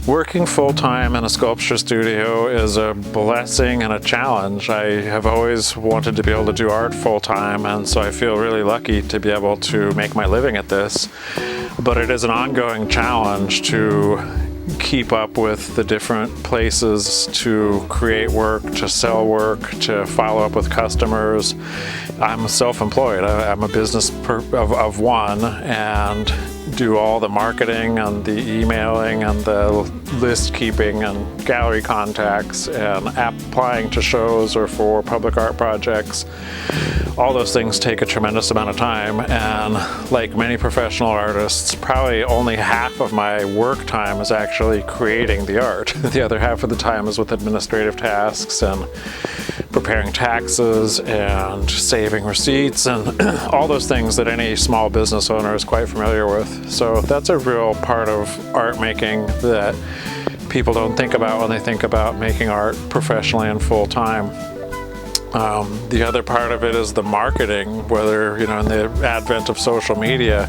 Working full-time in a sculpture studio is a blessing and a challenge. I have always wanted to be able to do art full-time, and so I feel really lucky to be able to make my living at this. But it is an ongoing challenge to keep up with the different places to create work, to sell work, to follow up with customers. I'm self-employed. I'm a business of one and do all the marketing and the emailing and the list keeping and gallery contacts and applying to shows or for public art projects. All those things take a tremendous amount of time, and like many professional artists, probably only half of my work time is actually creating the art. The other half of the time is with administrative tasks and preparing taxes and saving receipts and all those things that any small business owner is quite familiar with. So that's a real part of art making that people don't think about when they think about making art professionally and full time. The other part of it is the marketing, whether, in the advent of social media,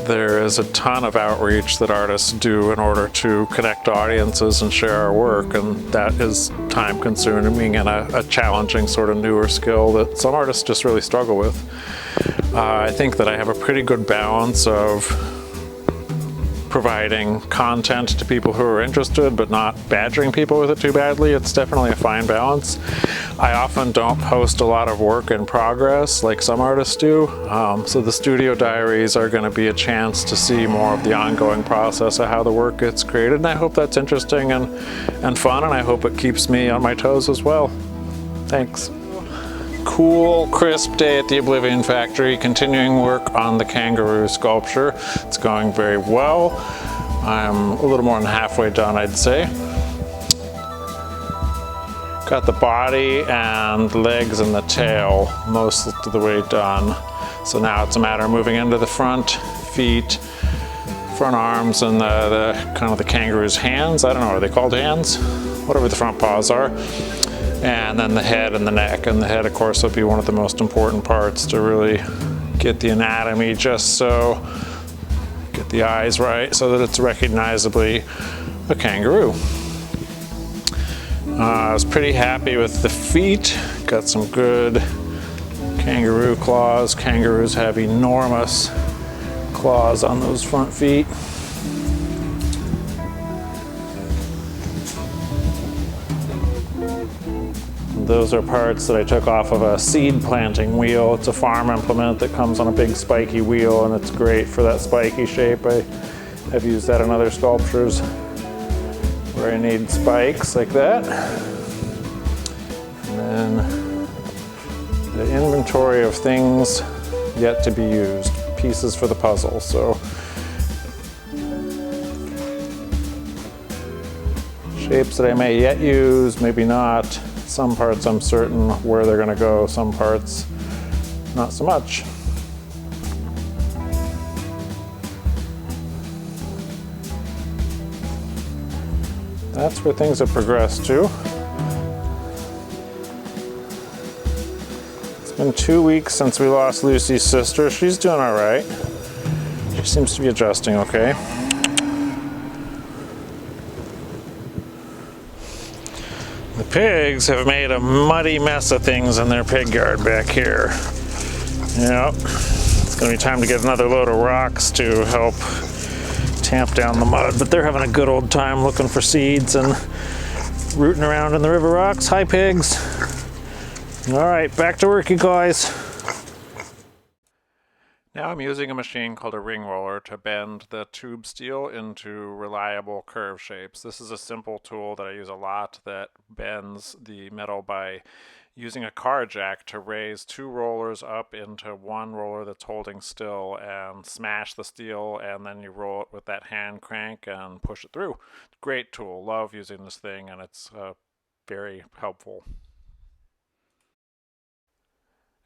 there is a ton of outreach that artists do in order to connect to audiences and share our work, and that is time consuming and a challenging sort of newer skill that some artists just really struggle with. I think that I have a pretty good balance of providing content to people who are interested, but not badgering people with it too badly. It's definitely a fine balance. I often don't post a lot of work in progress like some artists do. So the studio diaries are going to be a chance to see more of the ongoing process of how the work gets created. And I hope that's interesting and fun, and I hope it keeps me on my toes as well. Thanks. Cool, crisp day at the Oblivion Factory, continuing work on the Kangaroo sculpture. It's going very well. I'm a little more than halfway done, I'd say. Got the body and legs and the tail most of the way done. So now it's a matter of moving into the front feet, front arms, and the kind of the kangaroo's hands. I don't know, are they called hands? Whatever the front paws are. And then the head and the neck. And the head, of course, will be one of the most important parts to really get the anatomy just so, get the eyes right so that it's recognizably a kangaroo. I was pretty happy with the feet. Got some good kangaroo claws. Kangaroos have enormous claws on those front feet. Those are parts that I took off of a seed planting wheel. It's a farm implement that comes on a big spiky wheel, and it's great for that spiky shape. I've used that in other sculptures where I need spikes like that. And then the inventory of things yet to be used, pieces for the puzzle. So shapes that I may yet use, maybe not. Some parts I'm certain where they're going to go, some parts not so much. That's where things have progressed to. It's been 2 weeks since we lost Lucy's sister. She's doing all right. She seems to be adjusting okay. The pigs have made a muddy mess of things in their pig yard back here. Yep, it's gonna be time to get another load of rocks to help tamp down the mud, but they're having a good old time looking for seeds and rooting around in the river rocks. Hi, pigs. All right, back to work, you guys. Now I'm using a machine called a ring roller to bend the tube steel into reliable curve shapes. This is a simple tool that I use a lot that bends the metal by using a car jack to raise two rollers up into one roller that's holding still and smash the steel, and then you roll it with that hand crank and push it through. Great tool. Love using this thing, and it's very helpful.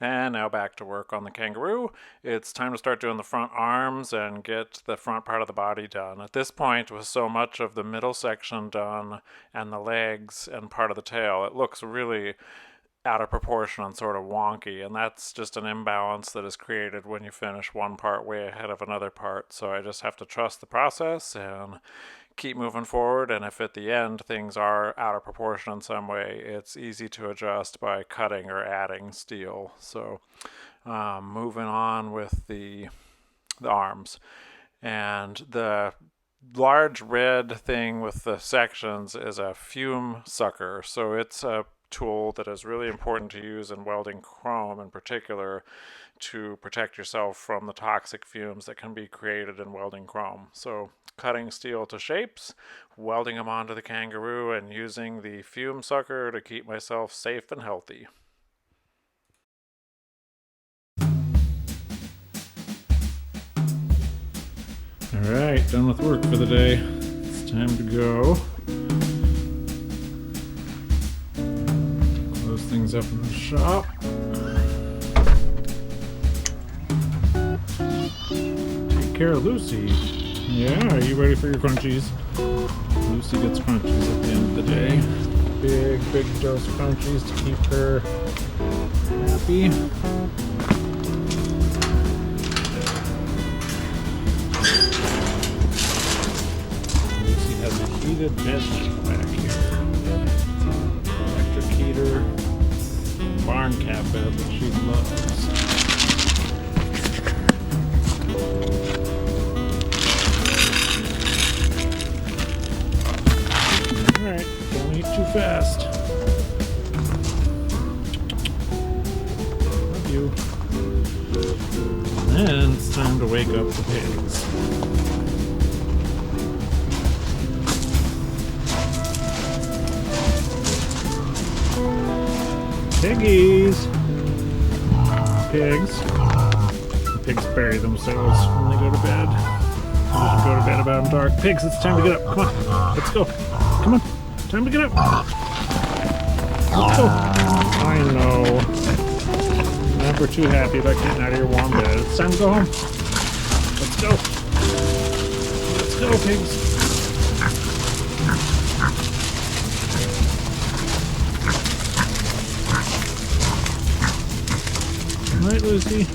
And now back to work on the Kangaroo. It's time to start doing the front arms and get the front part of the body done. At this point, with so much of the middle section done and the legs and part of the tail, it looks really out of proportion and sort of wonky, and that's just an imbalance that is created when you finish one part way ahead of another part. So I just have to trust the process and keep moving forward. And if at the end things are out of proportion in some way, it's easy to adjust by cutting or adding steel. So moving on with the arms. And the large red thing with the sections is a fume sucker. So it's a tool that is really important to use in welding chrome in particular to protect yourself from the toxic fumes that can be created in welding chrome. So cutting steel to shapes, welding them onto the Kangaroo, and using the fume sucker to keep myself safe and healthy. Alright, done with work for the day. It's time to go. Close things up in the shop. Take care of Lucy. Yeah, are you ready for your crunchies? Lucy gets crunchies at the end of the day. Big dose of crunchies to keep her happy. Lucy has a heated bed lamp back here. Electric heater, barn cat bed that she loves. Alright, don't eat too fast. Love you. And it's time to wake up the pigs. Piggies! Pigs. The pigs bury themselves when they go to bed. They go to bed about dark. Pigs, it's time to get up. Come on, let's go. Come on, time to get up. Let's go. I know. Never too happy about getting out of your warm bed. It's time to go home. Let's go. Let's go, pigs. All right, Lucy.